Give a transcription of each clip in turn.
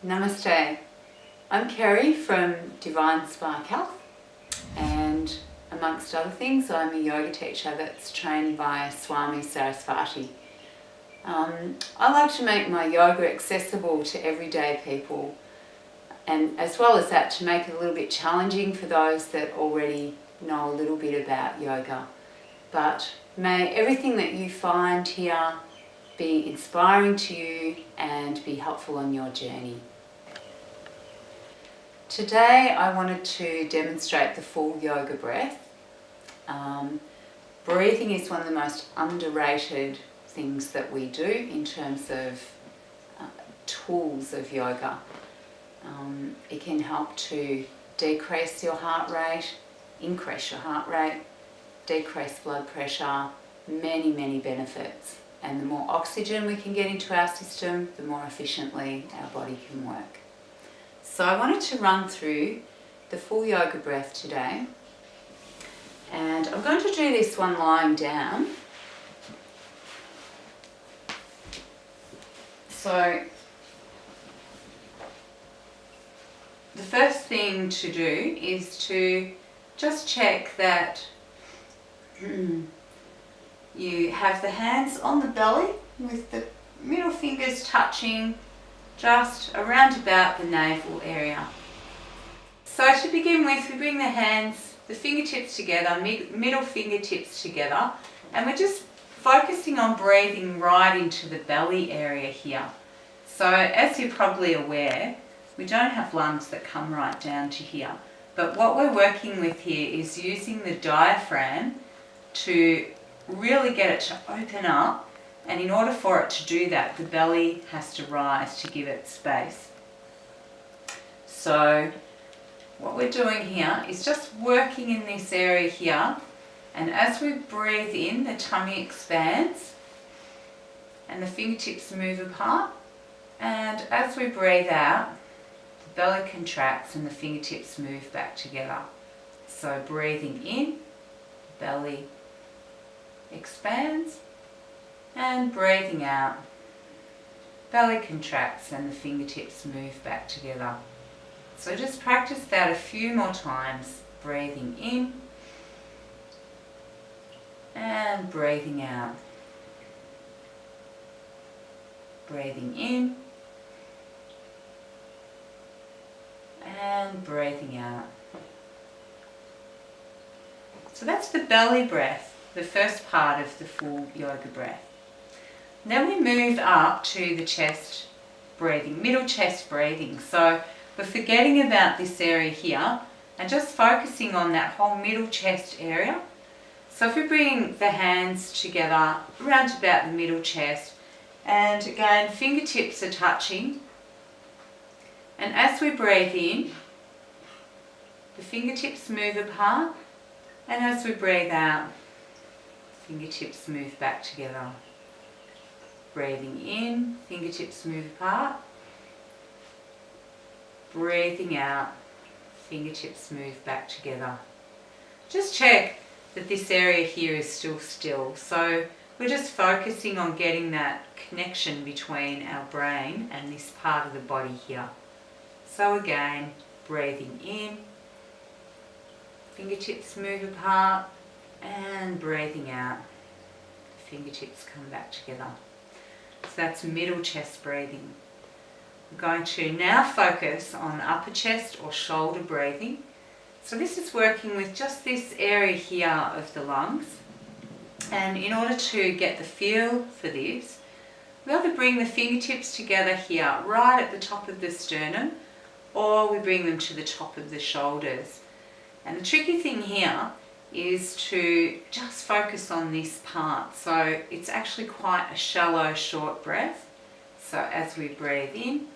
Namaste. I'm Kerry from Divine Spark Health, and amongst other things I'm a yoga teacher that's trained by Swami Sarasvati. I like to make my yoga accessible to everyday people, and as well as that to make it a little bit challenging for those that already know a little bit about yoga. But may everything that you find here be inspiring to you and be helpful on your journey. Today I wanted to demonstrate the full yoga breath. Breathing is one of the most underrated things that we do in terms of tools of yoga. It can help to decrease your heart rate, increase your heart rate, decrease blood pressure, many benefits. And the more oxygen we can get into our system, the more efficiently our body can work. So I wanted to run through the full yoga breath today, and I'm going to do this one lying down. So the first thing to do is to just check that you have the hands on the belly with the middle fingers touching just around about the navel area. So to begin with, we bring the hands, the fingertips together, middle fingertips together, and we're just focusing on breathing right into the belly area here. So as you're probably aware, we don't have lungs that come right down to here, but what we're working with here is using the diaphragm to really get it to open up, and in order for it to do that, the belly has to rise to give it space. So what we're doing here is just working in this area here, and as we breathe in, the tummy expands and the fingertips move apart, and as we breathe out, the belly contracts and the fingertips move back together. So breathing in, belly expands, and breathing out, belly contracts and the fingertips move back together. So just practice that a few more times, breathing in and breathing out, breathing in and breathing out. So that's the belly breath, the first part of the full yoga breath. Then we move up to the chest breathing, middle chest breathing. So we're forgetting about this area here and just focusing on that whole middle chest area. So if we bring the hands together around about the middle chest, and again fingertips are touching, and as we breathe in, the fingertips move apart, and as we breathe out, fingertips move back together. Breathing in, fingertips move apart. Breathing out, fingertips move back together. Just check that this area here is still still. So we're just focusing on getting that connection between our brain and this part of the body here. So again, breathing in, fingertips move apart, and breathing out, fingertips come back together. So that's middle chest breathing. We're going to now focus on upper chest or shoulder breathing. So this is working with just this area here of the lungs. And in order to get the feel for this, we either bring the fingertips together here right at the top of the sternum, or we bring them to the top of the shoulders. And the tricky thing here is to just focus on this part. So it's actually quite a shallow, short breath. So as we breathe in,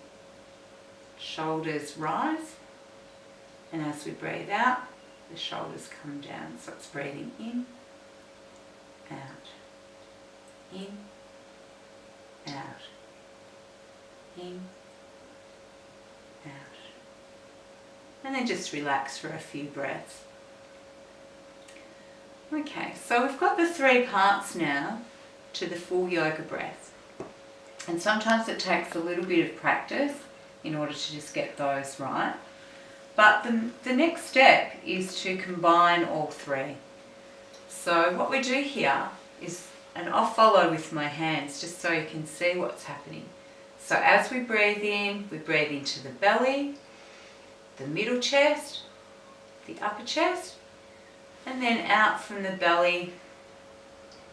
shoulders rise, and as we breathe out, the shoulders come down. So it's breathing in, out, in, out, in, out. And then just relax for a few breaths. Okay, so we've got the three parts now to the full yoga breath. And sometimes it takes a little bit of practice in order to just get those right. But the next step is to combine all three. So what we do here is, and I'll follow with my hands just so you can see what's happening. So as we breathe in, we breathe into the belly, the middle chest, the upper chest, and then out from the belly,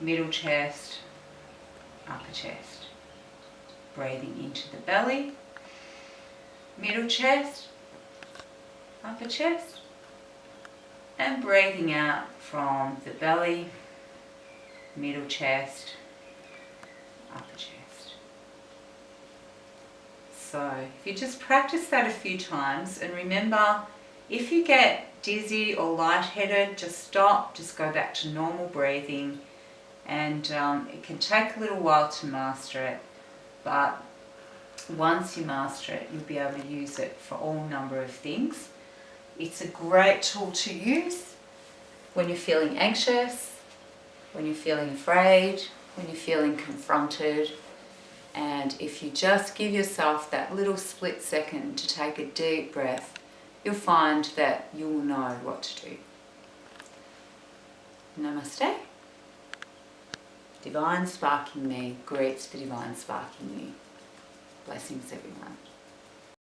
middle chest, upper chest. Breathing into the belly, middle chest, upper chest, and breathing out from the belly, middle chest, upper chest. So if you just practice that a few times, and remember, if you get dizzy or lightheaded, just stop, just go back to normal breathing, and it can take a little while to master it, but once you master it, you'll be able to use it for all number of things. It's a great tool to use when you're feeling anxious, when you're feeling afraid, when you're feeling confronted. And if you just give yourself that little split second to take a deep breath, you'll find that you'll know what to do. Namaste. Divine Spark in me greets the Divine Spark in you. Blessings, everyone.